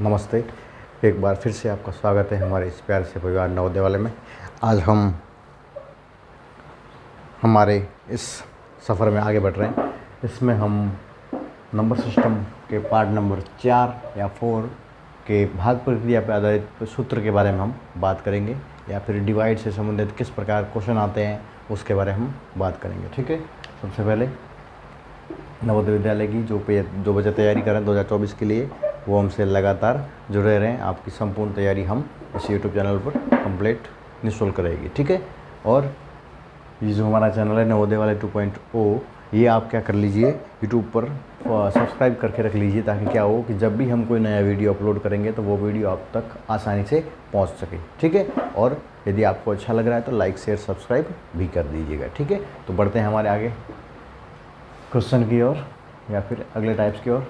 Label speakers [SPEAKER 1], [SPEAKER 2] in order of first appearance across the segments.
[SPEAKER 1] नमस्ते। एक बार फिर से आपका स्वागत है हमारे इस प्यार से परिवार नवोदय वाले में। आज हम हमारे इस सफ़र में आगे बढ़ रहे हैं। इसमें हम नंबर सिस्टम के पार्ट नंबर 4 या 4 के भाग प्रक्रिया पर आधारित सूत्र के बारे में हम बात करेंगे, या फिर डिवाइड से संबंधित किस प्रकार क्वेश्चन आते हैं उसके बारे में हम बात करेंगे। ठीक है, सबसे पहले नवोदय विद्यालय की जो बच्चे तैयारी कर रहे हैं 2024 के लिए, वो हमसे लगातार जुड़े रहें। आपकी संपूर्ण तैयारी हम इस यूट्यूब चैनल पर कंप्लीट निःशुल्क रहेगी। ठीक है, और ये जो हमारा चैनल है नवोदय वाले 2.0, ये आप क्या कर लीजिए, यूट्यूब पर सब्सक्राइब करके रख लीजिए, ताकि क्या हो कि जब भी हम कोई नया वीडियो अपलोड करेंगे तो वो वीडियो आप तक आसानी से पहुंच सके। ठीक है, और यदि आपको अच्छा लग रहा है तो लाइक शेयर सब्सक्राइब भी कर दीजिएगा। ठीक है, तो बढ़ते हैं हमारे आगे क्वेश्चन की ओर या फिर अगले टाइप्स की ओर।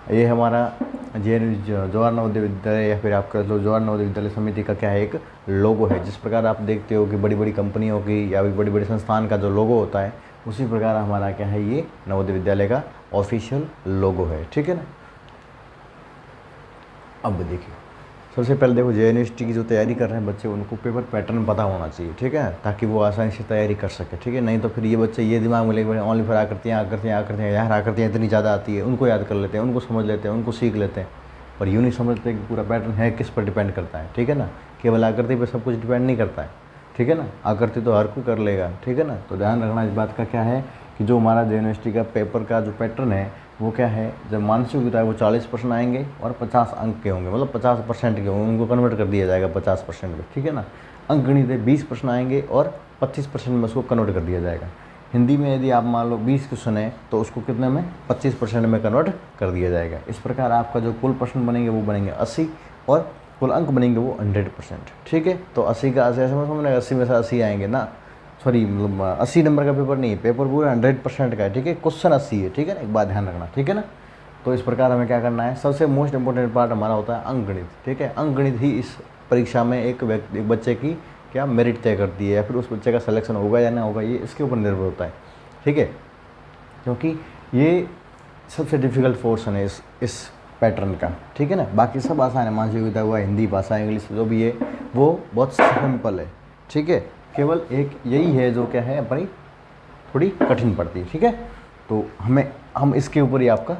[SPEAKER 1] ये हमारा जवाहर नवोदय विद्यालय या फिर आपका जो जवाहर नवोदय विद्यालय समिति का क्या है, एक लोगो है। जिस प्रकार आप देखते हो कि बड़ी बड़ी कंपनियों की या बड़ी बड़ी संस्थान का जो लोगो होता है, उसी प्रकार हमारा क्या है, ये नवोदय विद्यालय का ऑफिशियल लोगो है। ठीक है ना। अब देखिए, सबसे पहले देखो, JNUST की जो तैयारी कर रहे हैं बच्चे, उनको पेपर पैटर्न पता होना चाहिए। ठीक है, ताकि वो आसानी से तैयारी कर सके। ठीक है, नहीं तो फिर ये बच्चे ये दिमाग में लेके ओनली फॉर आकृतियाँ यार आकृतियाँ इतनी ज़्यादा आती है, उनको याद कर लेते हैं, उनको समझ लेते हैं, उनको सीख लेते हैं, और यूँ नहीं समझते कि पूरा पैटर्न है किस पर डिपेंड करता है। ठीक है ना, केवल आकृति पर सब कुछ डिपेंड नहीं करता है। ठीक है ना, आकृति तो हर कोई कर लेगा। ठीक है ना, तो ध्यान रखना इस बात का क्या है कि जो हमारा JNUST का पेपर का जो पैटर्न है वो क्या है, जब मानसिक योग्यता है वो 40% आएंगे और 50 अंक के होंगे, मतलब 50% के होंगे, उनको कन्वर्ट कर दिया जाएगा 50% में। ठीक है ना, अंकगणित 20 प्रश्न आएंगे और 25% में उसको कन्वर्ट कर दिया जाएगा। हिंदी में यदि आप मान लो 20 क्वेश्चन है तो उसको कितने में, 25% में कन्वर्ट कर दिया जाएगा। इस प्रकार आपका जो कुल प्रश्न बनेंगे वो बनेंगे 80 और कुल अंक बनेंगे वो 100%। ठीक है, तो 80 का ऐसे समझ 80 में से 80 आएंगे ना, सॉरी मतलब 80 नंबर का पेपर नहीं है, पेपर पूरा 100% का है। ठीक है, क्वेश्चन 80 है। ठीक है ना, एक बात ध्यान रखना। ठीक है ना, तो इस प्रकार हमें क्या करना है, सबसे मोस्ट इंपॉर्टेंट पार्ट हमारा होता है अंकगणित। ठीक है, अंकगणित ही इस परीक्षा में एक बच्चे की क्या मेरिट तय करती है, या फिर उस बच्चे का सिलेक्शन होगा या ना होगा, ये इसके ऊपर निर्भर होता है। ठीक है, क्योंकि ये सबसे डिफिकल्ट पोर्शन है इस पैटर्न का। ठीक है ना, बाकी सब आसान है, मानसिक योग्यता हुआ, हिंदी भाषा इंग्लिश जो भी है वो बहुत सिंपल है। ठीक है, केवल एक यही है जो क्या है अपनी थोड़ी कठिन पड़ती है। ठीक है, तो हम इसके ऊपर ही आपका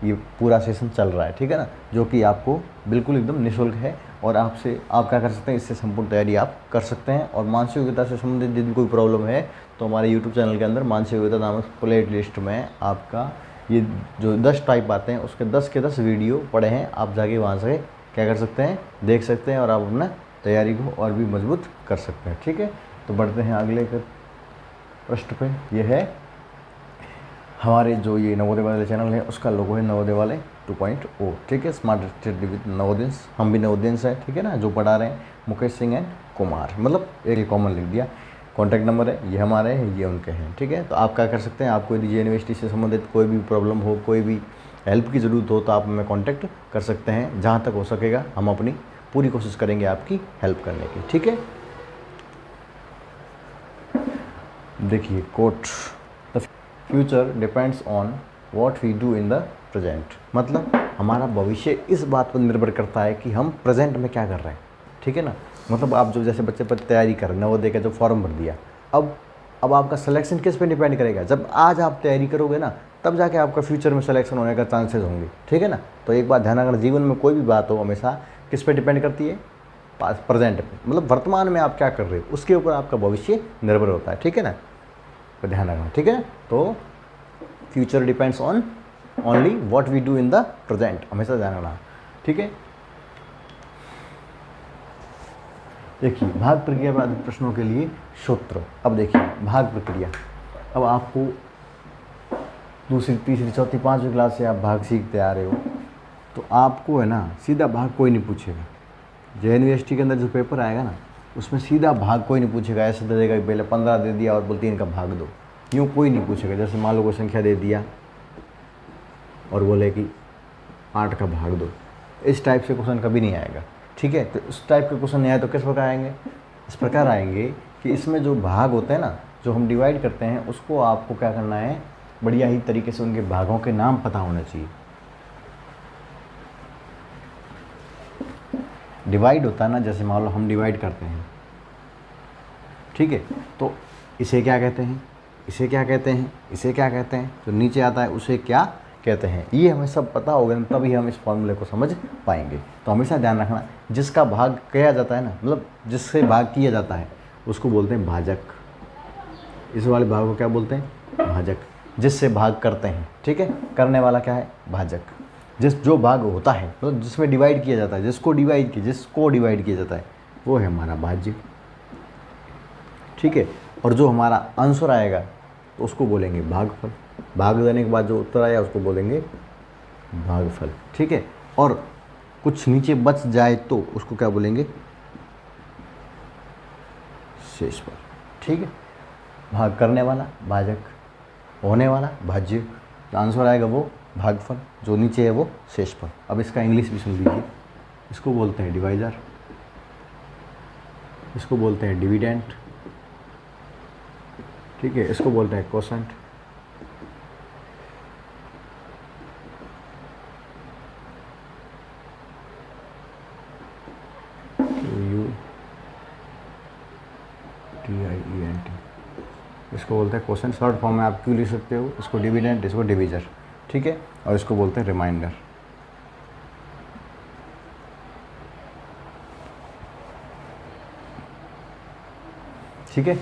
[SPEAKER 1] ये पूरा सेशन चल रहा है। ठीक है ना, जो कि आपको बिल्कुल एकदम निःशुल्क है, और आप क्या कर सकते हैं, इससे संपूर्ण तैयारी आप कर सकते हैं। और मानसिक योग्यता से संबंधित यदि कोई प्रॉब्लम है तो हमारे यूट्यूब चैनल के अंदर मानसिक योग्यता नामक प्ले लिस्ट में आपका ये जो 10 टाइप आते हैं उसके 10 के 10 वीडियो पड़े हैं। आप जाके वहाँ से क्या कर सकते हैं, देख सकते हैं, और आप अपना तैयारी को और भी मजबूत कर सकते हैं। ठीक है, तो बढ़ते हैं अगले प्रश्न पे। ये है हमारे जो ये नवोदय वाले चैनल है, उसका लोगो है नवोदय वाले 2.0। ठीक है, स्मार्ट स्टडी विद नवोदयंस, हम भी नवोदयंस है। ठीक है ना, जो पढ़ा रहे हैं मुकेश सिंह एंड कुमार, मतलब एक कॉमन लिख दिया। कॉन्टैक्ट नंबर है, ये हमारे हैं, ये उनके हैं। ठीक है, तो आप क्या कर सकते हैं, आपको यदि JNUST से संबंधित कोई भी प्रॉब्लम हो, कोई भी हेल्प की ज़रूरत हो, तो आप हमें कॉन्टैक्ट कर सकते हैं। जहाँ तक हो सकेगा हम अपनी पूरी कोशिश करेंगे आपकी हेल्प करने की। ठीक है, देखिए quote, the future depends on what we do in the present, मतलब हमारा भविष्य इस बात पर निर्भर करता है कि हम प्रेजेंट में क्या कर रहे हैं। ठीक है ना, मतलब आप जो जैसे बच्चे पर तैयारी कर रहे हैं, नवोदय का जो फॉर्म भर दिया, अब आपका सिलेक्शन किस पे डिपेंड करेगा, जब आज आप तैयारी करोगे ना तब जाके आपका फ्यूचर में सिलेक्शन होने का चांसेस होंगे। ठीक है ना, तो एक बात ध्यान रखना, जीवन में कोई भी बात हो हमेशा किस पे डिपेंड करती है, प्रेजेंट पे, मतलब वर्तमान में आप क्या कर रहे हो उसके ऊपर आपका भविष्य निर्भर होता है। ठीक है ना, तो ध्यान रखना। ठीक है, तो future depends on only what we do in the present, हमेशा ध्यान रखना। ठीक है, देखिए भाग प्रक्रिया पर आधारित प्रश्नों के लिए सूत्र। अब देखिए भाग प्रक्रिया, अब आपको दूसरी तीसरी चौथी 5वीं क्लास से आप भाग सीखते आ रहे हो, तो आपको है ना सीधा भाग कोई नहीं पूछेगा। JNUST के अंदर जो पेपर आएगा ना, उसमें सीधा भाग कोई नहीं पूछेगा। ऐसे दे देगा कि पहले 15 दे दिया और बोलते 3 का भाग दो, यूँ कोई नहीं पूछेगा। जैसे मान लो कोई संख्या दे दिया और बोले कि 8 का भाग दो, इस टाइप से क्वेश्चन कभी नहीं आएगा। ठीक है, तो इस टाइप के क्वेश्चन नहीं आए तो किस प्रकार आएंगे, इस प्रकार आएंगे कि इसमें जो भाग होते हैं ना, जो हम डिवाइड करते हैं, उसको आपको क्या करना है, बढ़िया ही तरीके से उनके भागों के नाम पता होने चाहिए। डिवाइड होता है ना, जैसे मान लो हम डिवाइड करते हैं, ठीक है, तो इसे क्या कहते हैं, इसे क्या कहते हैं, इसे क्या कहते हैं, जो नीचे आता है उसे क्या कहते हैं, ये हमें सब पता होगा ना, तभी हम इस फॉर्मूले को समझ पाएंगे। तो हमेशा ध्यान रखना, जिसका भाग किया जाता है ना, मतलब जिससे भाग किया जाता है उसको बोलते हैं भाजक। इस वाले भाग को क्या बोलते हैं, भाजक। जिससे भाग करते हैं, ठीक है, करने वाला क्या है, भाजक। जो भाग होता है, मतलब जिसमें डिवाइड किया जाता है, जिसको डिवाइड किया जाता है वो है हमारा भाज्य, ठीक है। और जो हमारा आंसर आएगा तो उसको बोलेंगे भागफल। भाग देने के बाद जो उत्तर आया उसको बोलेंगे भागफल, ठीक है। और कुछ नीचे बच जाए तो उसको क्या बोलेंगे, शेषफल, ठीक है। भाग करने वाला भाजक, होने वाला भाज्य, जो आंसर आएगा वो भागफल, जो नीचे है वो शेषफल। अब इसका इंग्लिश भी सुन लीजिए, इसको बोलते हैं डिवाइजर, इसको बोलते हैं डिविडेंड, ठीक है, इसको बोलते हैं कोसेंट, UTIENT, इसको बोलते हैं कोसेंट। शॉर्ट फॉर्म में आप क्यों लिख सकते हो, इसको डिविडेंड, इसको डिविजर, ठीक है, और इसको बोलते हैं रिमाइंडर। ठीक है।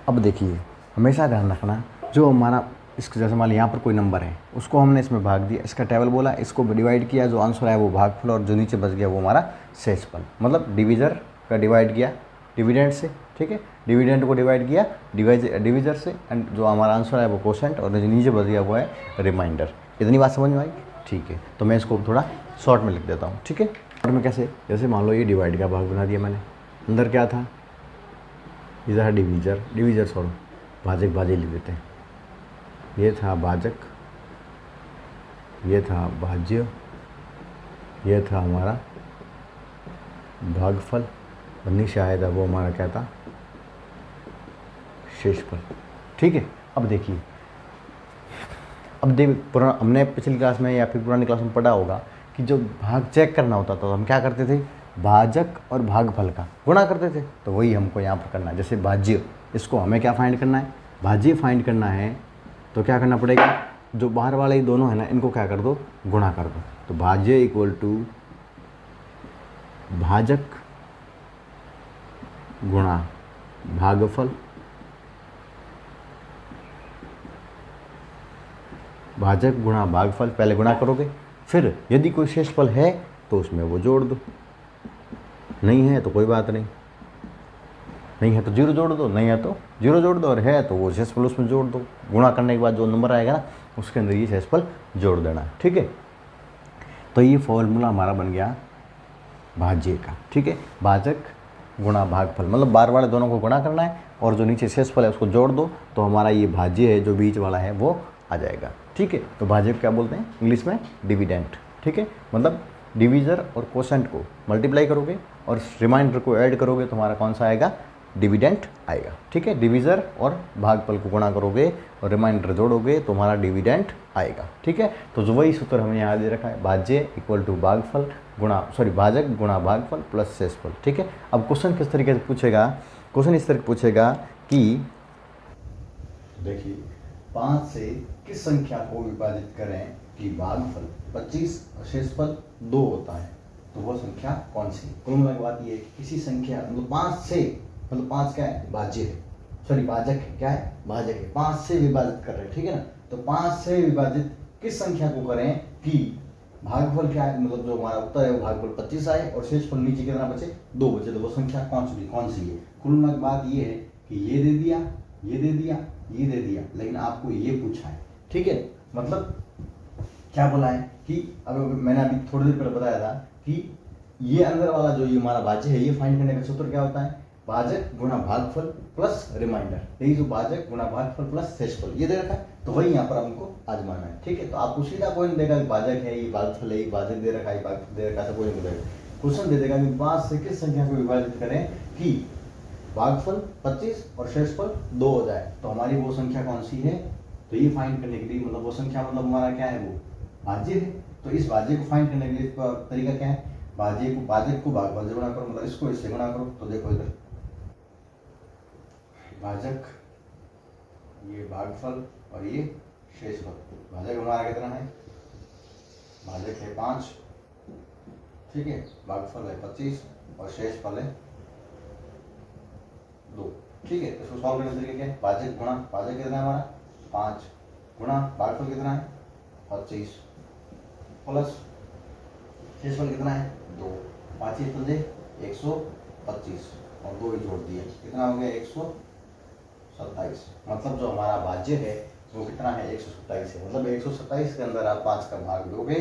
[SPEAKER 1] अब देखिए, हमेशा ध्यान रखना, जो हमारा इसके जैसे मान लीजिए यहाँ पर कोई नंबर है, उसको हमने इसमें भाग दिया, इसका टेबल बोला, इसको डिवाइड किया, जो आंसर आया वो भागफल, और जो नीचे बच गया वो हमारा शेषफल। मतलब डिविजर का डिवाइड किया डिविडेंड से, ठीक है, डिविडेंड को डिवाइड किया डिविजर से, एंड जो हमारा आंसर है वो कोसेंट, और जो नीचे बच गया वो है रिमाइंडर। इतनी बात समझ में आई, ठीक है। तो मैं इसको थोड़ा शॉर्ट में लिख देता हूँ, ठीक है। शॉर्ट में कैसे, जैसे मान लो ये डिवाइड का भाग बना दिया मैंने, अंदर क्या था, इधर है डिविजर छोड़ो, भाजक लिख देते हैं। ये था भाजक, ये था भाज्य, ये था हमारा भागफल, और नीचे आया था वो हमारा क्या था, शेषफल, ठीक है। अब देखिए, हमने पिछली क्लास में या फिर पुरानी क्लास में पढ़ा होगा कि जो भाग चेक करना होता था तो हम क्या करते थे, भाजक और भागफल का गुणा करते थे। तो वही हमको यहाँ पर करना है। जैसे भाज्य, इसको हमें क्या फाइंड करना है, भाज्य फाइंड करना है, तो क्या करना पड़ेगा, जो बाहर वाले ही दोनों है ना, इनको क्या कर दो, गुणा कर दो। तो भाज्य इक्वल टू भाजक गुणा भागफल, भाजक गुणा भागफल, पहले गुणा करोगे, फिर यदि कोई शेषफल है तो उसमें वो जोड़ दो, नहीं है तो कोई बात नहीं, नहीं है तो जीरो जोड़ दो, नहीं है तो जीरो जोड़ दो, और है तो वो शेषफल उसमें जोड़ दो। गुणा करने के बाद जो नंबर आएगा ना उसके अंदर ये शेषफल जोड़ देना, ठीक है। तो ये फॉर्मूला हमारा बन गया भाज्य का, ठीक है। भाजक गुणा भागफल, मतलब बार वाले दोनों को गुणा करना है, और जो नीचे शेषफल है उसको जोड़ दो, तो हमारा ये भाज्य है जो बीच वाला है वो आ जाएगा, ठीक है। तो भाज्य क्या बोलते हैं इंग्लिश में, डिविडेंड, ठीक है। मतलब डिविजर और कोसेंट को मल्टीप्लाई करोगे और रिमाइंडर को ऐड करोगे तो हमारा कौन सा आएगा, डिविडेंड आएगा, ठीक है। डिविजर और भागफल को गुणा करोगे और रिमाइंडर जोड़ोगे तो हमारा डिविडेंड आएगा, ठीक है। तो जो वही सूत्र हमें यहाँ दे रखा है, भाज्य इक्वल टू भागफल भाजक गुणा भागफल प्लस शेषफल, ठीक है। अब क्वेश्चन किस तरीके से पूछेगा, क्वेश्चन इस तरह पूछेगा कि देखिए 5 से किस संख्या को विभाजित करें कि भागफल 25 और शेषफल 2 होता है, तो वो संख्या कौन सी। कुल मिलाकर बात ये है कि किसी संख्या मतलब 5 से, मतलब 5 क्या है, भाज्य है, सॉरी भाजक है, क्या है, भाजक है, 5 से विभाजित कर रहे हैं, ठीक है ना। तो 5 से विभाजित किस संख्या को करें कि भागफल क्या है, मतलब जो हमारा उत्तर है वो भागफल 25 आए और शेषफल नीचे कितना बचे, 2 बचे, तो वो संख्या कौन सी है। कुल मिलाकर बात ये है कि ये दे दिया, ये दे दिया, ये दे दिया, लेकिन आपको ये पूछा है, ठीक है। मतलब क्या बोला है कि अब मैंने अभी थोड़ी देर पहले बताया था कि ये अंदर वाला जो ये हमारा भाज्य है, ये फाइंड करने का सूत्र क्या होता है, भाजक गुणा भागफल प्लस रिमाइंडर। यही जो भाजक गुणा भागफल प्लस शेषफल ये दे रखा है, तो वही यहाँ पर हमको आजमाना है, ठीक है। तो आपको सीधा कोई नहीं देगा कि भाजक है, ये भागफल है, ये भाजक दे रखा है, भागफल दे रखा है, कोई नहीं देगा। क्वेश्चन दे देगा कि 5 से किस संख्या को विभाजित करें कि भागफल 25 और शेषफल 2 हो जाए, तो हमारी वो संख्या कौन सी है। तो ये फाइंड करने के लिए, मतलब वो संख्या मतलब हमारा क्या है, वो भाज्य है। तो इस भाज्य को फाइंड करने के लिए तरीका क्या है, भाजक को भागफल से गुणा करो, मतलब इसको इससे गुणा करो। तो देखो इधर भाजक, ये भागफल और ये शेषफल। भाजक हमारा कितना है, भाजक है 5, ठीक है, भागफल है 25 और शेषफल है 2, ठीक है। इसको सॉल्व करने के तरीके क्या है, भाजक गुणा, भाजक कितना है हमारा 5 गुणा भागफल कितना है 25 प्लस शेषफल कितना है 2, 5 पंजे 125 और 2 ही जोड़ दिए, कितना हो गया 127। मतलब जो हमारा भाज्य है वो कितना है 127 है। मतलब 127 के अंदर आप 5 का भाग दोगे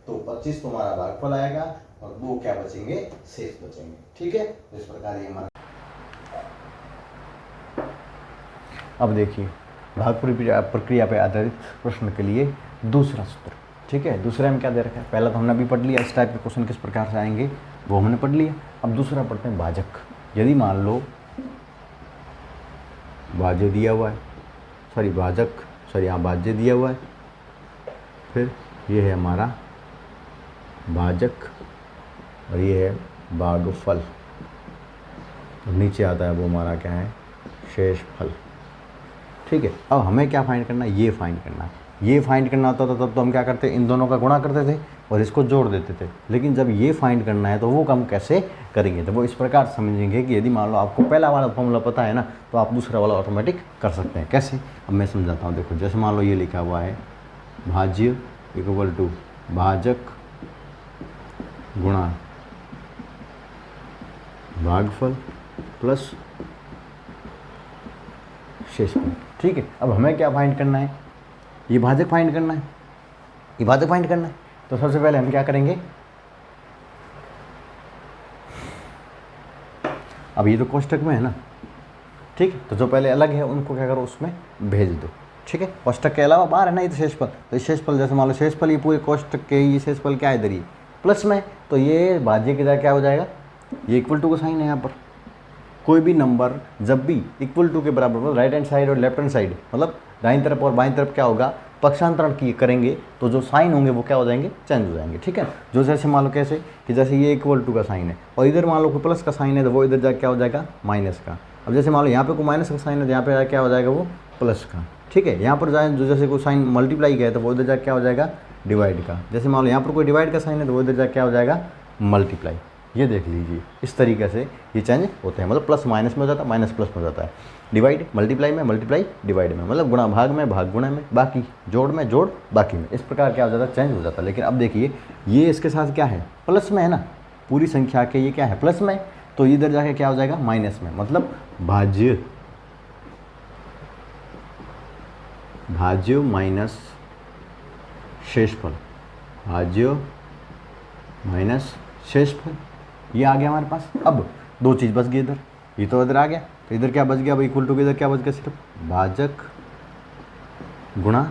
[SPEAKER 1] तो 25 तुम्हारा भागफल आएगा और 2 क्या बचेंगे, शेष बचेंगे, ठीक है। तो इस प्रकार ये हमारा। अब देखिए भाग प्रक्रिया पर आधारित प्रश्न के लिए दूसरा सूत्र, ठीक है। दूसरे में क्या दे रखा है, पहला तो हमने अभी पढ़ लिया, इस टाइप के क्वेश्चन किस प्रकार से आएंगे वो हमने पढ़ लिया। अब दूसरा पढ़ते हैं भाजक। यदि मान लो भाज्य दिया हुआ है, यहाँ भाज्य दिया हुआ है, फिर ये है हमारा भाजक और ये है भागफल, और नीचे आता है वो हमारा क्या है, शेषफल, ठीक है। अब हमें क्या फाइंड करना है, ये फाइंड करना है। ये फाइंड करना होता था तब तो हम क्या करते, इन दोनों का गुणा करते थे और इसको जोड़ देते थे। लेकिन जब ये फाइंड करना है तो वो काम कैसे करेंगे, तो वो इस प्रकार समझेंगे कि यदि मान लो आपको पहला वाला फॉर्मूला पता है ना, तो आप दूसरा वाला ऑटोमेटिक कर सकते हैं। कैसे, अब मैं समझाता हूँ। देखो जैसे मान लो ये लिखा हुआ है भाज्य इक्वल टू भाजक गुणा भागफल प्लस शेषफल, ठीक है। अब हमें क्या फाइंड करना है, ये भाजक फाइंड करना है, ये भाजक फाइंड करना है। तो सबसे पहले हम क्या करेंगे, अब ये तो कोष्टक में है ना, ठीक है, तो जो पहले अलग है उनको क्या करो उसमें भेज दो, ठीक है। कोष्टक के अलावा बाहर है ना ये तो शेषफल, तो शेषफल जैसे मान लो शेषफल ये पूरे कोष्टक के, ये शेषफल क्या है इधर, ये प्लस में, तो ये भाज्य की जगह क्या हो जाएगा, ये इक्वल टू का साइन है यहाँ पर। कोई भी नंबर जब भी इक्वल टू के बराबर हो, राइट हैंड साइड और लेफ्ट हैंड साइड, मतलब दाईं तरफ और बाईं तरफ क्या होगा, पक्षांतरण की करेंगे तो जो साइन होंगे वो क्या हो जाएंगे, चेंज हो जाएंगे, ठीक है। जो जैसे मान लो कैसे कि जैसे ये इक्वल टू का साइन है और इधर मान लो कोई प्लस का साइन है तो वो इधर जाके क्या हो जाएगा, माइनस का। अब जैसे मान लो यहाँ पे कोई माइनस का साइन है तो यहाँ पे क्या हो जाएगा, वो प्लस का, ठीक है। यहाँ पर जाए जो जैसे कोई साइन मल्टीप्लाई का है तो वो इधर जाके क्या हो जाएगा, डिवाइड का। जैसे मान लो यहाँ पर कोई डिवाइड का साइन है तो वो इधर जाके क्या हो जाएगा, मल्टीप्लाई। ये देख लीजिए इस तरीके से ये चेंज होते हैं, मतलब प्लस माइनस में हो जाता है, माइनस प्लस में हो जाता है, डिवाइड मल्टीप्लाई में, मल्टीप्लाई डिवाइड में, मतलब गुणा भाग में, भाग गुणा में, बाकी जोड़ में, जोड़ बाकी में। इस प्रकार क्या हो जाता है, चेंज हो जाता है। लेकिन अब देखिए ये इसके साथ क्या है, प्लस में है ना, पूरी संख्या के ये क्या है, प्लस में, तो इधर जाके क्या हो जाएगा, माइनस में, मतलब भाज्य, भाज्य माइनस शेषफल, भाज्य माइनस शेषफल, ये आ गया हमारे पास। अब दो चीज़ बच गई इधर, ये तो इधर आ गया, तो इधर क्या बच गया, अब इक्वल टू के इधर क्या बच गया, सिर्फ भाजक गुणा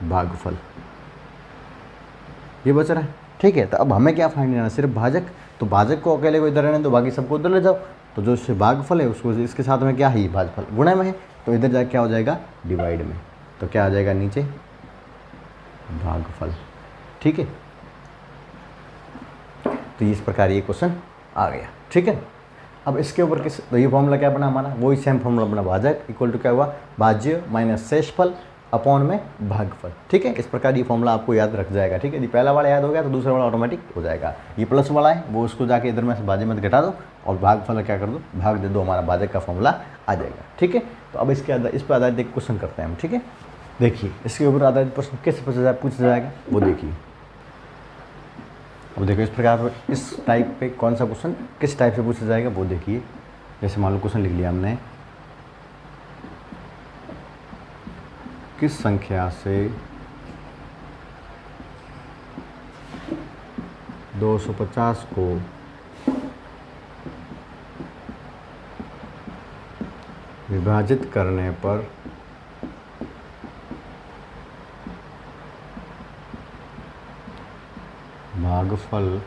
[SPEAKER 1] भागफल, ये बच रहा है, ठीक है। तो अब हमें क्या फाइंड करना है, सिर्फ भाजक, तो भाजक को अकेले को इधर रहने दो, बाकी सबको उधर ले जाओ। तो जो इससे भागफल है उसको इसके साथ में क्या है, ये भाजफल गुणा में है, तो इधर जाके क्या हो जाएगा, डिवाइड में, तो क्या आ जाएगा नीचे भागफल, ठीक है। तो इस प्रकार ये क्वेश्चन आ गया, ठीक है। अब इसके ऊपर किस, तो ये फॉर्मूला क्या बना हमारा, वही सेम फॉर्मूला बना, भाजक इक्वल टू क्या हुआ, भाज्य माइनस शेषफल अपॉन में भागफल, ठीक है। इस प्रकार ये फॉर्मूला आपको याद रख जाएगा, ठीक है। यदि पहला वाला याद हो गया तो दूसरा वाला ऑटोमेटिक हो जाएगा। ये प्लस वाला है वो उसको जाके इधर में से भाज्य में घटा दो और भागफल क्या कर दो, भाग दे दो, हमारा भाजक का फॉर्मूला आ जाएगा, ठीक है। तो अब इसके इस पर आधारित एक क्वेश्चन करते हैं हम, ठीक है। देखिए इसके ऊपर आधारित प्रश्न कैसे पूछा जाएगा वो देखिए। अब देखो इस प्रकार इस टाइप पे कौन सा क्वेश्चन किस टाइप से पूछा जाएगा वो देखिए। जैसे मान लो क्वेश्चन लिख लिया हमने, किस संख्या से 250 को विभाजित करने पर भागफल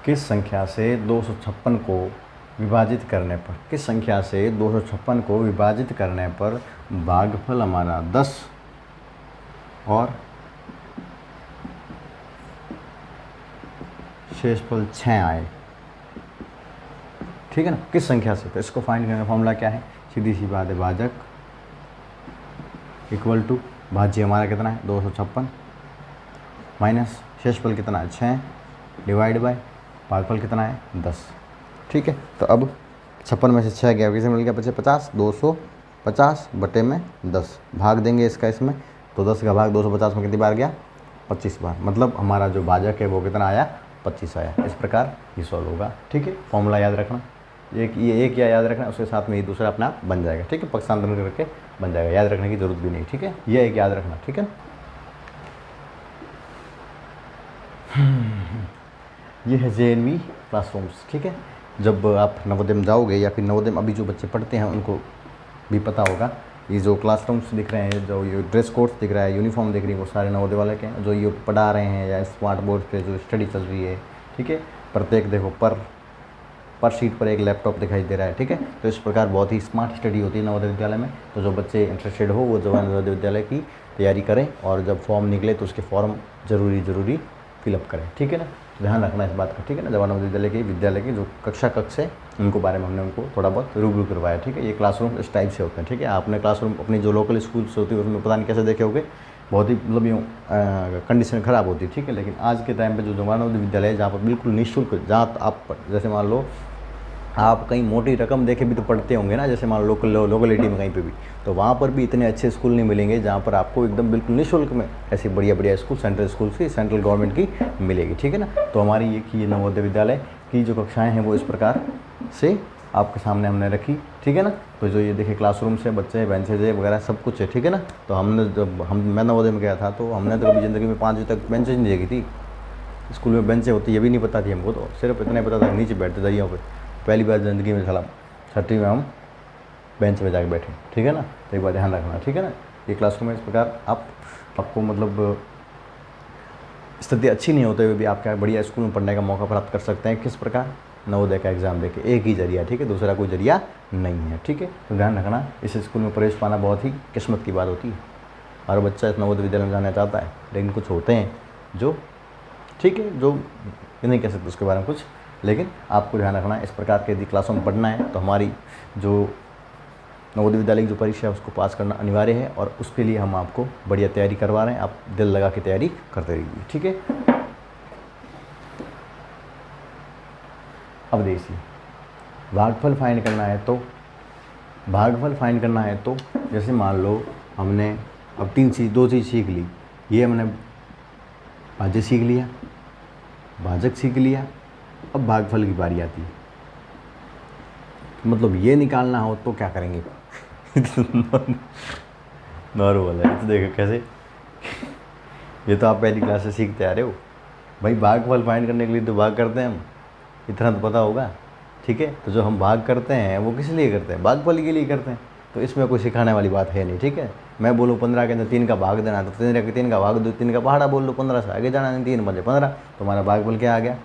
[SPEAKER 1] किस संख्या से 256 को विभाजित करने पर, किस संख्या से 256 को विभाजित करने पर भागफल हमारा 10 और शेषफल 6 आए, ठीक है ना, किस संख्या से। तो इसको फाइंड करने का फॉर्मूला क्या है, सीधी सी बात है, भाजक इक्वल टू भाज्य हमारा कितना है 256 माइनस शेषफल कितना है 6 डिवाइड बाय भागफल कितना है 10, ठीक है। तो अब 56 में से 6 गया, किसे मिल गया, बचे 50, 250 बटे में 10, भाग देंगे इसका इसमें, तो 10 का भाग 250 में कितनी बार गया, 25 बार, मतलब हमारा जो भाजक है वो कितना आया, 25 आया। इस प्रकार ये सॉल्व होगा, ठीक है। फॉर्मूला याद रखना, ये एक या याद रखना, उसके साथ में ये दूसरा अपना आप बन जाएगा, ठीक है, पक्षांतरण करके बन जाएगा, याद रखने की जरूरत भी नहीं, ठीक है, ये एक याद रखना, ठीक है। ये है JNV क्लासरूम्स, ठीक है। जब आप नवोदय में जाओगे या फिर नवोदय में अभी जो बच्चे पढ़ते हैं उनको भी पता होगा, ये जो क्लासरूम्स दिख रहे हैं, जो ये ड्रेस कोड्स दिख रहा है, यूनिफॉर्म दिख रही है, वो सारे नवोदय वाले के हैं, जो ये पढ़ा रहे हैं या स्मार्ट बोर्ड पे जो स्टडी चल रही है, ठीक है। प्रत्येक देखो पर शीट पर एक लैपटॉप दिखाई दे रहा है, ठीक है। तो इस प्रकार बहुत ही स्मार्ट स्टडी होती है नवोदय विद्यालय में। तो जो बच्चे इंटरेस्टेड हो वो जो है नवोदय विद्यालय की तैयारी करें, और जब फॉर्म निकले तो उसके फॉर्म जरूरी फिलअप करें, ठीक है ना। ध्यान रखना इस बात का, ठीक है ना। जवाहर नवोदय विद्यालय के जो कक्ष है उनको बारे में हमने उनको थोड़ा बहुत रूबरू करवाया, ठीक है। ये क्लासरूम इस टाइप से होते हैं, ठीक है। आपने क्लासरूम अपनी जो लोकल स्कूल्स होती है उसमें पता नहीं कैसे देखे होगे, बहुत ही मतलब यूँ कंडीशन ख़राब होती है, ठीक है। लेकिन आज के टाइम पे जो जवाहर नवोदय विद्यालय है, जहाँ पर बिल्कुल निःशुल्क, जहाँ आप जैसे मान लो आप कहीं मोटी रकम देके भी तो पढ़ते होंगे ना, जैसे मान लो लोकलिटी में कहीं पे भी, तो वहाँ पर भी इतने अच्छे स्कूल नहीं मिलेंगे जहाँ पर आपको एकदम बिल्कुल निःशुल्क में ऐसी बढ़िया स्कूल सेंट्रल स्कूल की, सेंट्रल गवर्नमेंट की मिलेगी, ठीक है ना। तो हमारी ये नवोदय विद्यालय की जो कक्षाएँ हैं वो इस प्रकार से आपके सामने हमने रखी, ठीक है ना। तो जो ये देखिए क्लासरूम से बच्चे बेंचेज वगैरह सब कुछ है, ठीक है ना। तो हमने जब मैं नवोदय में गया था तो हमने तो कभी ज़िंदगी में 5 बजे तक बेंचेज नहीं देखी थी। स्कूल में बेंचें होती ये भी नहीं पता थी हमको, तो सिर्फ इतना ही पता था नीचे बैठते दरियों पे। पहली बार ज़िंदगी में साला 6वीं में हम बेंच पे जाके बैठे, ठीक है ना। तो एक बार ध्यान रखना, ठीक है ना। ये क्लासरूम में इस प्रकार आपको मतलब स्थिति अच्छी नहीं होते हुए भी आप क्या बढ़िया स्कूल में पढ़ने का मौका प्राप्त कर सकते हैं। किस प्रकार, नवोदय का एग्ज़ाम देके, एक ही जरिया, ठीक है, दूसरा कोई जरिया नहीं है, ठीक है। तो ध्यान रखना, इस स्कूल में प्रवेश पाना बहुत ही किस्मत की बात होती है। हर बच्चा इस नवोदय विद्यालय में जाना चाहता है, लेकिन कुछ होते हैं जो, ठीक है, जो नहीं कह सकते उसके बारे में कुछ, लेकिन आपको ध्यान रखना इस प्रकार के यदि क्लासों में पढ़ना है तो हमारी जो नवोदय विद्यालय की जो परीक्षा है उसको पास करना अनिवार्य है, और उसके लिए हम आपको बढ़िया तैयारी करवा रहे हैं। आप दिल लगा के तैयारी करते रहिए, ठीक है। अब देखिए, भागफल फाइंड करना है तो जैसे मान लो हमने अब 2 चीज़ सीख ली। ये हमने भाज्य सीख लिया, भाजक सीख लिया, अब भागफल की बारी आती है। मतलब ये निकालना हो तो क्या करेंगे नॉर्मल है, तो देखो कैसे ये तो आप पहली क्लास से सीखते आ रहे हो भाई। भागफल फाइंड करने के लिए तो भाग करते हैं हम, इतना तो पता होगा, ठीक है। तो जो हम भाग करते हैं वो किस लिए करते हैं, भागफल के लिए करते हैं। तो इसमें कोई सिखाने वाली बात है नहीं, ठीक है। मैं बोलूँ 15 के अंदर 3 का भाग देना, तो 3 का भाग दो, 3 का पहाड़ा बोल लो, 15 से आगे जाना नहीं, 3 बजे 15, तो हमारा भागफल क्या आ गया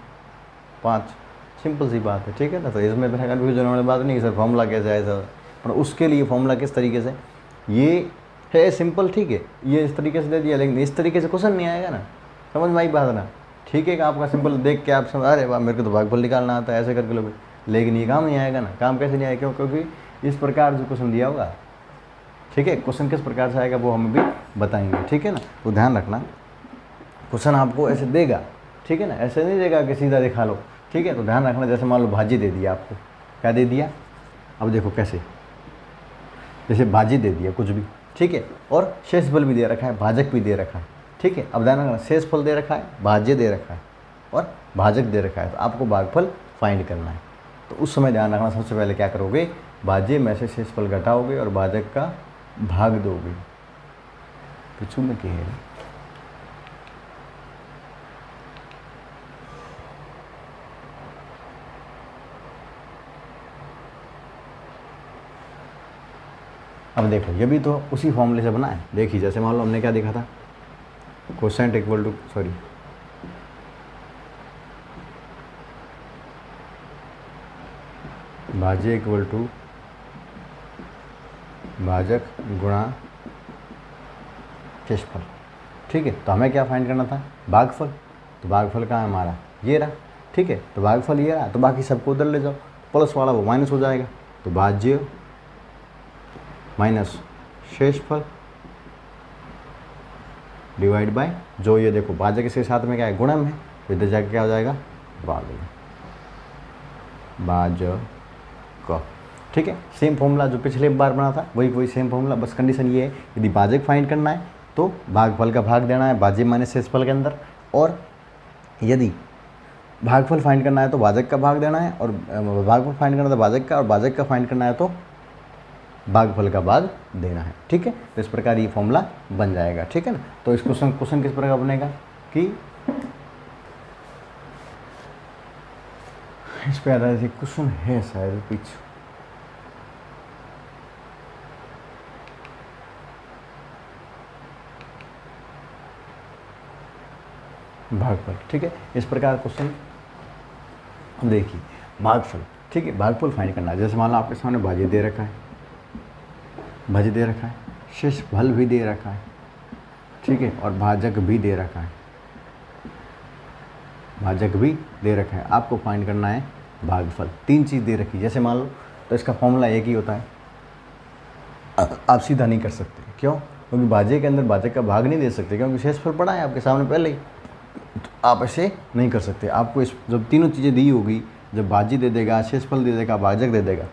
[SPEAKER 1] 5। सिंपल सी बात है, ठीक है ना। तो इसमें तो कन्फ्यूजन वाली बात नहीं कि सर फॉर्मूला कैसे आया सर, पर उसके लिए फॉर्मूला किस तरीके से, ये है सिंपल, ठीक है, ये इस तरीके से दे दिया, लेकिन इस तरीके से क्वेश्चन नहीं आएगा ना, समझ में आई बात ना, ठीक है। आपका सिंपल देख के आप समझ, अरे वाह मेरे को तो भागफल निकालना आता है, ऐसे करके लोगे, लेकिन ये काम नहीं आएगा ना। काम कैसे नहीं आएगा, क्योंकि इस प्रकार जो क्वेश्चन दिया होगा, ठीक है, क्वेश्चन किस प्रकार से आएगा वो हम भी बताएंगे, ठीक है ना। तो ध्यान रखना, क्वेश्चन आपको ऐसे देगा, ठीक है ना, ऐसे नहीं देगा कि सीधा दिखा लो, ठीक है। तो ध्यान रखना, जैसे मान लो भाजी दे दिया आपको, क्या दे दिया, अब देखो कैसे, जैसे भाजी दे दिया कुछ भी, ठीक है, और शेषफल भी दे रखा है, भाजक भी दे रखा है, ठीक है। अब ध्यान रखना, शेषफल दे रखा है, भाज्य दे रखा है और भाजक दे रखा है, तो आपको भागफल फाइंड करना है। तो उस समय ध्यान रखना, सबसे पहले क्या करोगे, भाज्य में से शेषफल घटाओगे और भाजक का भाग दोगे। पिछू में क्या है, अब देखो ये भी तो उसी फॉर्मूले से बना है। देखिए जैसे मान लो हमने क्या देखा था, कोसेंट इक्वल टू भाज्य इक्वल टू भाजक गुणा शेषफल। ठीक है, तो हमें क्या फाइंड करना था, भागफल। तो भागफल कहाँ है हमारा, ये रहा। ठीक है, तो भागफल ये रहा, तो बाकी सबको उधर ले जाओ, प्लस वाला वो माइनस हो जाएगा। तो भाज्य माइनस शेषफल डिवाइड बाय, जो ये देखो भाजक इसके साथ में क्या है, गुणम है, तो इधर जाके क्या हो जाएगा, भाजक। ठीक है, सेम फॉर्मूला जो पिछले बार बना था, वही सेम फॉर्मूला, बस कंडीशन ये है, यदि भाजक फाइंड करना है तो भागफल का भाग देना है भाज्य माइनस शेषफल के अंदर, और यदि भागफल फाइंड करना है तो भाजक का भाग देना है, और भागफल फाइंड करना है तो भाजक का, और भाजक का फाइंड करना है तो भागफल का भाग देना है। ठीक है, तो इस प्रकार ये फॉर्मूला बन जाएगा। ठीक है ना, तो इस क्वेश्चन किस प्रकार बनेगा कि इस पे आधारित क्वेश्चन है शायद पीछे, भागफल। ठीक है, इस प्रकार क्वेश्चन देखिए, भागफल। ठीक है, भागफल फाइंड करना है, जैसे मान लो आपके सामने भाज्य दे रखा है, भाज्य दे रखा है, शेषफल भी दे रखा है। ठीक है, और भाजक भी दे रखा है, भाजक भी दे रखा है, आपको फाइंड करना है भागफल। तीन चीज़ दे रखी, जैसे मान लो तो इसका फॉर्मूला एक ही होता है, आप सीधा नहीं कर सकते। क्यों, क्योंकि भाज्य के अंदर भाजक का भाग नहीं दे सकते, क्योंकि शेषफल पड़ा है आपके सामने पहले ही, तो आप ऐसे नहीं कर सकते। आपको इस जब तीनों चीज़ें दी होगी, जब भाज्य दे देगा, शेषफल दे देगा, भाजक दे देगा,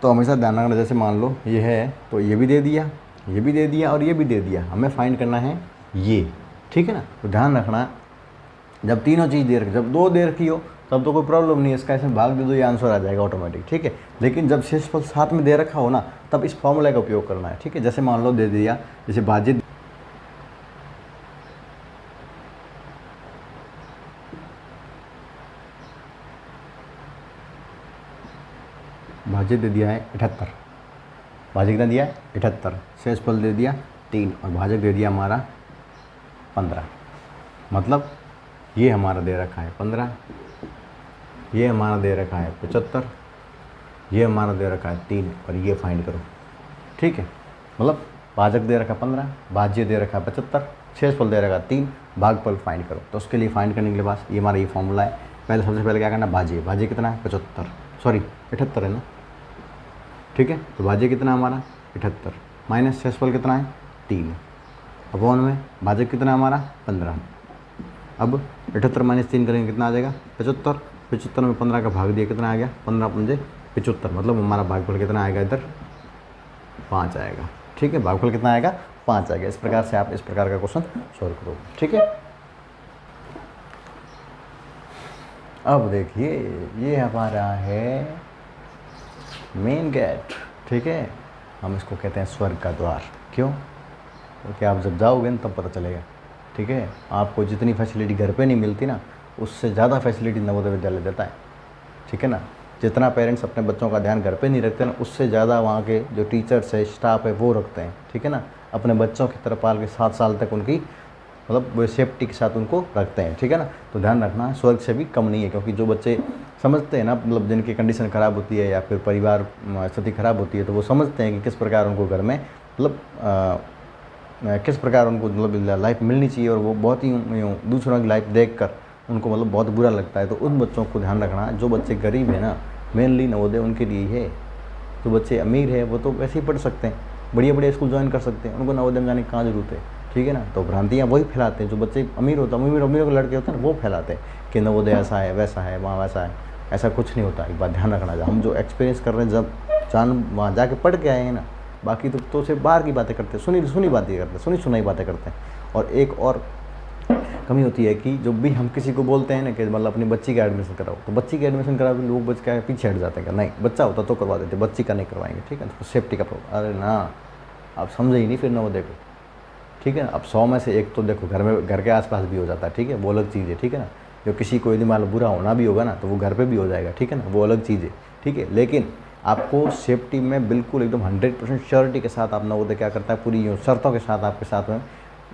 [SPEAKER 1] तो हमेशा ध्यान रखना, जैसे मान लो ये है तो ये भी दे दिया, ये भी दे दिया और ये भी दे दिया, हमें फाइंड करना है ये। ठीक है ना, तो ध्यान रखना, जब तीनों चीज़ दे रखी, जब दो दे रखी हो तब तो कोई प्रॉब्लम नहीं है, इसका ऐसे भाग दे दो, ये आंसर आ जाएगा ऑटोमेटिक। ठीक है, लेकिन जब शेषफल साथ में दे रखा हो ना, तब इस फॉर्मूले का उपयोग करना है। ठीक है, जैसे मान लो दे दिया, जैसे भाज्य दे दिया है 78, भाजक कितना दिया है 78, शेषफल दे दिया 3 और भाजक दे दिया हमारा 15। मतलब ये हमारा दे रखा है 15, ये हमारा दे रखा है 75, ये हमारा दे रखा है 3 और ये फाइंड करो। ठीक है, मतलब भाजक दे रखा 15, भाज्य दे रखा 75, शेषफल दे रखा 3, भागफल फाइंड करो। तो उसके लिए फाइंड करने के लिए पास ये हमारा ये फॉर्मूला है। पहले सबसे पहले क्या करना, भाज्य कितना है 75, सॉरी 78 है ना। ठीक है, तो भाज्य कितना हमारा 78 माइनस शेषफल कितना है 3 अपॉन में भाजक कितना हमारा 15। अब 78 माइनस 3 करेंगे कितना आ जाएगा 75, 75 में 15 का भाग दिया कितना आ गया 15 पंजे 75, मतलब हमारा भागफल कितना आएगा इधर 5 आएगा। ठीक है, भागफल कितना आएगा 5 आएगा। इस प्रकार से आप इस प्रकार का क्वेश्चन सॉल्व करो। ठीक है, अब देखिए ये हमारा है मेन गेट। ठीक है, हम इसको कहते हैं स्वर्ग का द्वार। क्यों, क्योंकि आप जब जाओगे ना तब पता चलेगा। ठीक है, आपको जितनी फैसिलिटी घर पे नहीं मिलती ना, उससे ज़्यादा फैसिलिटी नवोदय विद्यालय देता है। ठीक है ना, जितना पेरेंट्स अपने बच्चों का ध्यान घर पे नहीं रखते ना, उससे ज़्यादा वहाँ के जो टीचर्स है, स्टाफ है, वो रखते हैं। ठीक है ना, अपने बच्चों की तरफ पाल के 7 साल तक उनकी मतलब वो सेफ्टी के साथ उनको रखते हैं। ठीक है ना, तो ध्यान रखना स्वर्ग से भी कम नहीं है, क्योंकि जो बच्चे समझते हैं ना, मतलब जिनकी कंडीशन ख़राब होती है या फिर परिवार स्थिति ख़राब होती है, तो वो समझते हैं कि किस प्रकार उनको घर में मतलब किस प्रकार उनको मतलब लाइफ मिलनी चाहिए, और वो बहुत ही दूसरों की लाइफ देखकर उनको मतलब बहुत बुरा लगता है। तो उन बच्चों को ध्यान रखना, जो बच्चे गरीब हैं ना, मेनली नवोदय उनके लिए है। जो बच्चे अमीर है वो तो वैसे ही पढ़ सकते हैं, बढ़िया बढ़िया स्कूल ज्वाइन कर सकते हैं, उनको नवोदय में जाने की कहाँ जरूरत है। ठीक है ना, तो भ्रांतियाँ वही फैलाते हैं जो बच्चे अमीर होता है, अमीरों के लड़के होते हैं ना, वो फैलाते हैं कि नवोदय ऐसा है, वैसा है, वहाँ वैसा है। ऐसा कुछ नहीं होता, एक बात ध्यान रखना। हम जो एक्सपीरियंस कर रहे हैं, जब वहाँ जाके पढ़ के आए हैं ना, बाकी तो सिर्फ बाहर की बातें करते हैं, सुनी बातें करते हैं, सुनाई बातें करते हैं। और एक और कमी होती है कि जब भी हम किसी को बोलते हैं ना कि मतलब अपनी बच्ची का एडमिशन कराओ, तो बच्ची का एडमिशन कराओ, लोग बच्चे का पीछे हट जाते हैं कि नहीं बच्चा होता तो करवा देते, बच्ची का नहीं करवाएंगे। ठीक है, तो सेफ्टी का प्रॉब्लम। अरे ना, आप समझे ही नहीं फिर नवोदय को। ठीक है, अब 100 में से एक तो देखो घर के आसपास भी हो जाता है। ठीक है, वो अलग चीज़ है। ठीक है ना, जो किसी को यदि मान लो बुरा होना भी होगा ना, तो वो घर पे भी हो जाएगा। ठीक है ना, वो अलग चीज़ है। ठीक है, लेकिन आपको सेफ्टी में बिल्कुल एकदम 100% श्योरिटी के साथ आप नवोदय क्या करता है, पूरी शर्तों के साथ आपके साथ में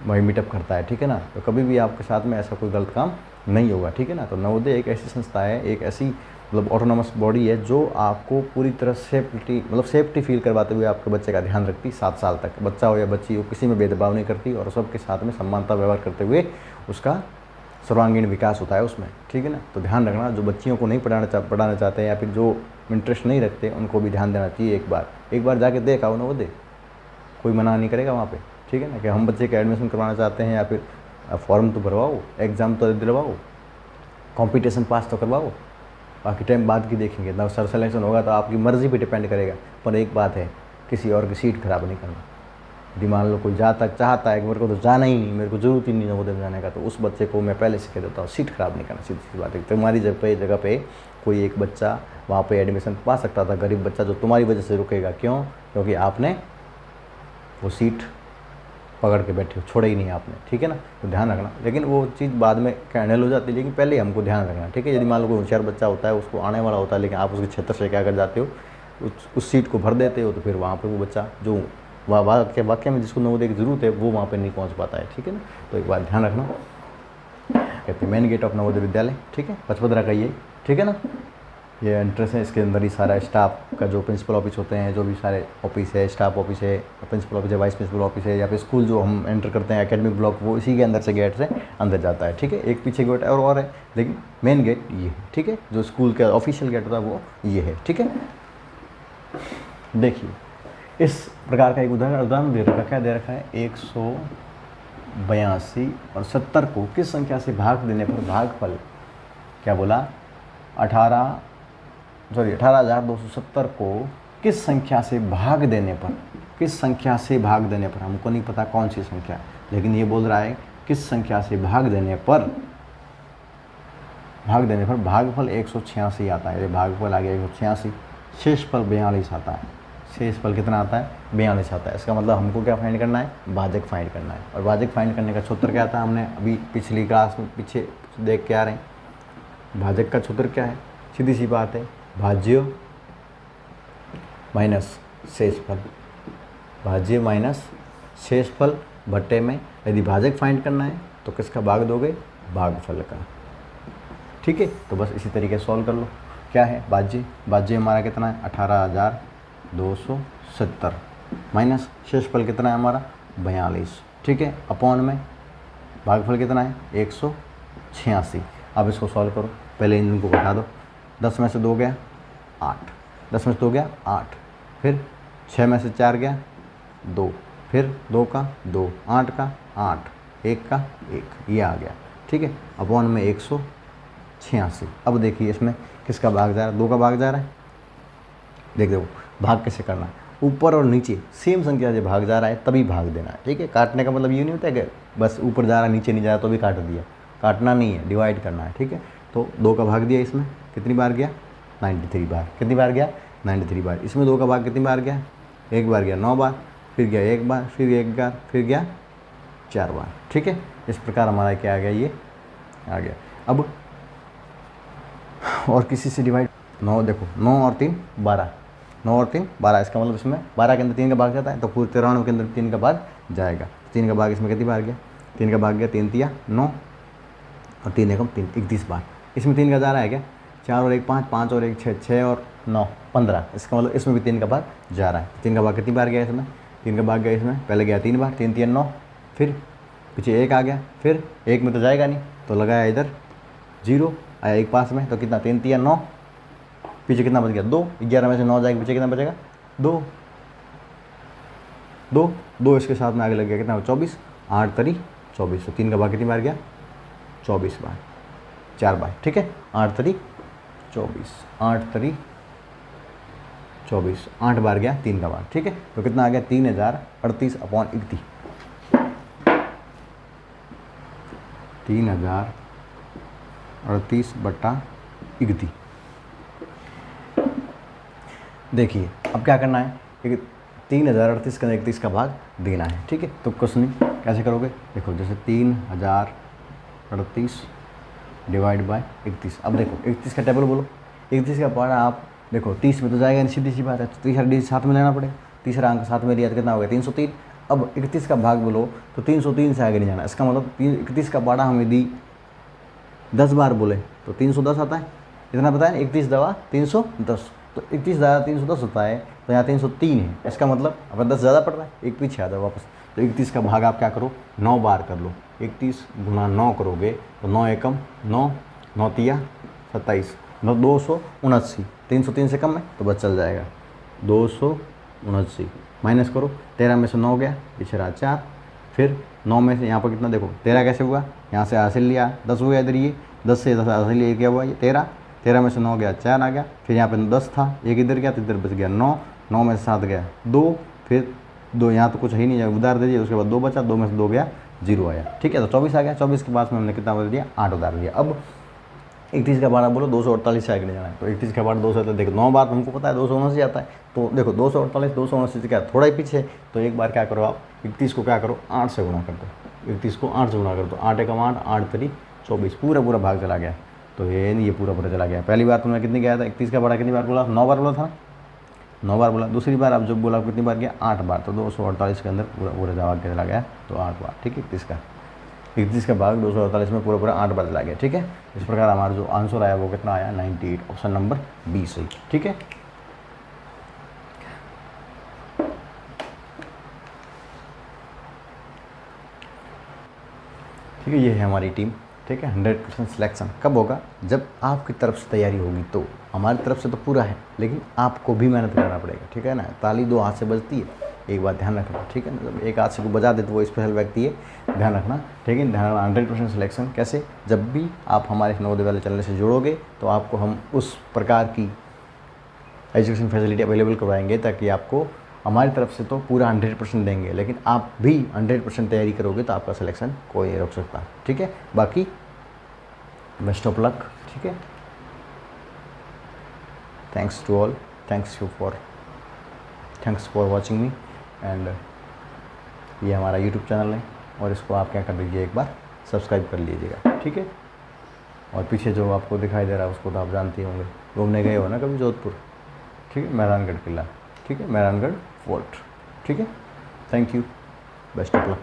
[SPEAKER 1] वही मीटअप करता है। ठीक है ना, तो कभी भी आपके साथ में ऐसा कोई गलत काम नहीं होगा। ठीक है ना, तो नवोदय एक ऐसी संस्था है, एक ऐसी मतलब ऑटोनॉमस बॉडी है जो आपको पूरी तरह सेफ्टी फील करवाते हुए आपके बच्चे का ध्यान रखती 7 साल तक। बच्चा हो या बच्ची हो, किसी में भेदभाव नहीं करती और सबके साथ में समानता व्यवहार करते हुए उसका सर्वांगीण विकास होता है उसमें, ठीक है ना। तो ध्यान रखना, जो बच्चियों को नहीं पढ़ाना चाहते हैं या फिर जो इंटरेस्ट नहीं रखते उनको भी ध्यान देना चाहिए। एक बार जाके देख आओ ना, वो दे, कोई मना नहीं करेगा वहाँ पे, ठीक है ना। कि हम बच्चे का एडमिशन करवाना चाहते हैं या फिर फॉर्म तो भरवाओ, एग्ज़ाम तो दिलवाओ, कंपटीशन पास तो करवाओ, बाकी टाइम बाद की देखेंगे ना। सर सिलेक्शन होगा तो आपकी मर्ज़ी पे डिपेंड करेगा। पर एक बात है, किसी और की सीट खराब नहीं करना। यदि मान लो कोई जाता चाहता है कि मेरे को तो जाना ही नहीं, मेरे को ज़रूरत ही नहीं है नवोदय में जाने का, तो उस बच्चे को मैं पहले से कह देता हूँ सीट खराब नहीं करना। सीधी सी बात है, तुम्हारी जगह पे कोई एक बच्चा वहाँ पे एडमिशन पा सकता था, गरीब बच्चा, जो तुम्हारी वजह से रुकेगा। क्यों? क्योंकि आपने वो सीट पकड़ के बैठे हो, छोड़ा ही नहीं आपने, ठीक है ना। तो ध्यान रखना, लेकिन वो चीज़ बाद में कैंडल हो जाती है, लेकिन पहले हमको ध्यान रखना, ठीक है। यदि मान लो कोई होशियार बच्चा होता है, उसको आने वाला होता है, लेकिन आप उसके क्षेत्र से क्या कर जाते हो, उस सीट को भर देते हो, तो फिर वहाँ पर वो बच्चा जो वाकई में जिसको नवोदय की ज़रूरत है वो वहाँ पर नहीं पहुँच पाता है, ठीक है ना। तो एक बात ध्यान रखना, कहते हैं main gate of Navodaya Vidyalaya, ठीक है, पचपदरा का ये, ठीक है ना। ये एंट्रेंस है, इसके अंदर ही सारा स्टाफ का जो प्रिंसिपल ऑफिस होते हैं, जो भी सारे ऑफिस है, स्टाफ ऑफिस है, प्रिंसिपल ऑफिस है, वाइस प्रिंसिपल ऑफिस है, या फिर स्कूल जो हम एंटर करते हैं एकेडमिक ब्लॉक, वो इसी के अंदर से गेट से अंदर जाता है, ठीक है। एक पीछे गेट और है, लेकिन मेन गेट ये है, ठीक है। जो स्कूल का ऑफिशियल गेट होता है वो ये है, ठीक है। देखिए इस प्रकार का एक उदाहरण दे रखा, क्या दे रखा है, 182 और 70 को किस संख्या से भाग देने पर भागफल, क्या बोला, 18,270 को किस संख्या से भाग देने पर, किस संख्या से भाग देने पर, हमको नहीं पता कौन सी संख्या, लेकिन ये बोल रहा है किस संख्या से भाग देने पर भागफल 186 आता है। ये भागफल आ गया 186, शेषफल 42 आता है। शेषफल कितना आता है? 42 आता है। इसका मतलब हमको क्या फाइंड करना है? भाजक फाइंड करना है। और भाजक फाइंड करने का सूत्र क्या था, हमने अभी पिछली क्लास में पीछे देख के आ रहे हैं। भाजक का सूत्र क्या है? सीधी सी बात है, भाज्य माइनस शेषफल, भाज्य माइनस शेषफल भट्टे में। यदि भाजक फाइंड करना है तो किसका भाग दोगे? भागफल का, ठीक है। तो बस इसी तरीके से सॉल्व कर लो। क्या है भाज्य हमारा कितना है? 18,270 माइनस शेषफल कितना है हमारा? 42, ठीक है। अपॉन में भागफल कितना है? 186। अब इसको सॉल्व करो, पहले इन को घटा दो। 10 में से 2 गया 8, 10 में से 2 गया 8, फिर 6 में से 4 गया 2, फिर 2 का 2, 8 का 8, 1 का 1, ये आ गया, ठीक है। अपॉन में 186। अब देखिए इसमें किसका भाग जा रहा है? 2 का भाग जा रहा है। देखो भाग कैसे करना है, ऊपर और नीचे सेम संख्या से भाग जा रहा है तभी भाग देना है, ठीक है। काटने का मतलब ये नहीं होता है कि बस ऊपर जा रहा है नीचे नहीं जा रहा तो भी काट दिया, काटना नहीं है, डिवाइड करना है, ठीक है। तो 2 का भाग दिया, इसमें कितनी बार गया? 93 बार। कितनी बार गया? 93 बार। इसमें 2 का भाग कितनी बार गया? 1 बार गया, 9 बार, फिर गया 1 बार, फिर 1 बार, फिर गया 4 बार, ठीक है। इस प्रकार हमारा क्या आ गया? ये आ गया। अब और किसी से डिवाइड, 9 देखो, 9 और 3 12, 9 और 3 12। इसका मतलब इसमें 12 के अंदर 3 का भाग जाता है, तो पूरे 93 के अंदर 3 का भाग जाएगा। 3 का भाग इसमें कितनी बार गया? 3 का भाग गया 3 तिया 9 और 3 एकम 3, 31 बार। इसमें 3 का जा रहा है क्या? 4 और 1 5, 5 और 1 6, 6 और 9 15। इसका मतलब इसमें भी 3 का भाग जा रहा है। 3 का भाग कितनी बार गया इसमें? 3 का भाग गया इसमें, पहले गया 3 बार, 3 3 9, फिर पीछे 1 आ गया, फिर 1 में तो जाएगा नहीं तो लगाया इधर 0, आया 1 पास में, तो कितना? 3 3 9, पीछे कितना बच गया? 2। 11 में से 9 जाएगा, पीछे कितना बचेगा? 2 2 2 इसके साथ में आगे लग गया, कितना? 24, 8 तरी 24। तो 3 का भाग कितनी बार गया? 24 बार, 4 बार, ठीक है। 8 तरी 24, 8 तरी 24, 8 बार गया 3 का भाग, ठीक है। तो कितना आ गया? 3038 अपॉन 31, 3038/31। देखिए अब क्या करना है, 3038 का 31 का भाग देना है, ठीक है। तो क्वेश्चन कैसे करोगे? देखो जैसे 3038 डिवाइड बाय 31। अब देखो 31 का टेबल बोलो, 31 का पारा आप देखो 30 में तो जाएगा नहीं, सीधी सी बात है, तो तीसरा डिजिट साथ में लेना पड़ेगा। तीसरा अंक साथ में लिया तो कितना हो गया? 303। अब 31 का भाग बोलो तो 303 से आगे नहीं जाना। इसका मतलब 31 का पारा हम यदि 10 बार बोले तो 310 आता है, इतना बताया 31 दवा 310, तो 31 ज़्यादा 310 होता है, तो यहाँ 303 है। इसका मतलब अब 10 ज़्यादा पड़ रहा है, एक पीछे आ जाओ वापस। तो 31 का भाग आप क्या करो, 9 बार कर लो। 31 गुना 9 करोगे तो 9 एकम 9, 9 तिया 27, 9 279, 303 से कम है तो बस चल जाएगा। 279 माइनस करो, 13 में से 9 गया, पीछे रहा 4, फिर 9 में से यहाँ पर कितना देखो 13 कैसे हुआ, यहाँ से हासिल लिया 10 हो गया इधर, ये 10 से 10 हासिल लिया क्या हुआ, ये 13, 13 में से 9 गया 4 आ गया, फिर यहाँ पे 10 था, एक इधर गया तो इधर बच गया 9, 9 में से 7 गया 2, फिर 2 यहाँ तो कुछ है ही नहीं, उधार दे दिया, उसके बाद 2 बचा, 2 में से 2 गया 0 आया, ठीक है। तो 24 आ गया, 24 के बाद में हमने कितना बदल दिया, 8 उधार दिया। अब 31 का बार बोलो 248 से आगे नहीं जाना है, तो 31 का बार 248, देखो 9 बार हमको पता है 279 आता है, तो देखो 248 279 से क्या थोड़ा ही पीछे, तो एक बार क्या करो आप 31 को क्या करो 8 से गुना कर दो, 31 को 8 से गुना कर दो, 8 एकम 8, 8 3 24, पूरा भाग चला गया। तो ये पूरा चला गया। पहली बार तुमने कितनी गया था 31 का बार कितनी बार बोला, 9 बार बोला था, 9 बार बोला। दूसरी बार आप जब बोला कितनी बार गया, 8 बार, तो 248 के अंदर पूरा जवाब के चला गया, तो 8 बार, ठीक है। 31 का भाग 248 में पूरा 8 बार चला गया, ठीक है। इस प्रकार हमारा जो आंसर आया वो कितना आया, 98, ऑप्शन नंबर बी सही, ठीक है। ठीक है, ये है हमारी टीम, ठीक है। 100% सिलेक्शन कब होगा, जब आपकी तरफ से तैयारी होगी। तो हमारी तरफ से तो पूरा है, लेकिन आपको भी मेहनत करना पड़ेगा, ठीक है ना। ताली 2 हाथ से बजती है, एक बात ध्यान रखना, ठीक है ना। जब एक हाथ से को बजा दे तो वो स्पेशल व्यक्ति है, ध्यान रखना, ठीक है। ध्यान रखना 100% सिलेक्शन कैसे, जब भी आप हमारे नवोदय वाले चैनल से जुड़ोगे तो आपको हम उस प्रकार की एजुकेशन फैसिलिटी अवेलेबल करवाएंगे ताकि आपको हमारी तरफ से तो पूरा 100% देंगे, लेकिन आप भी 100% तैयारी करोगे तो आपका सिलेक्शन कोई नहीं रोक सकता, ठीक है। बाकी बेस्ट ऑफ लक, ठीक है। Thanks to all, thanks for watching me. And ये हमारा यूट्यूब चैनल है, और इसको आप क्या कर लीजिए, एक बार सब्सक्राइब कर लीजिएगा, ठीक है। और पीछे जो आपको दिखाई दे रहा है उसको तो आप जानते होंगे, घूमने गए हो ना कभी जोधपुर, ठीक है, मेहरानगढ़ किला, ठीक है, मेहरानगढ़ फोर्ट, ठीक है। Thank you, best of luck.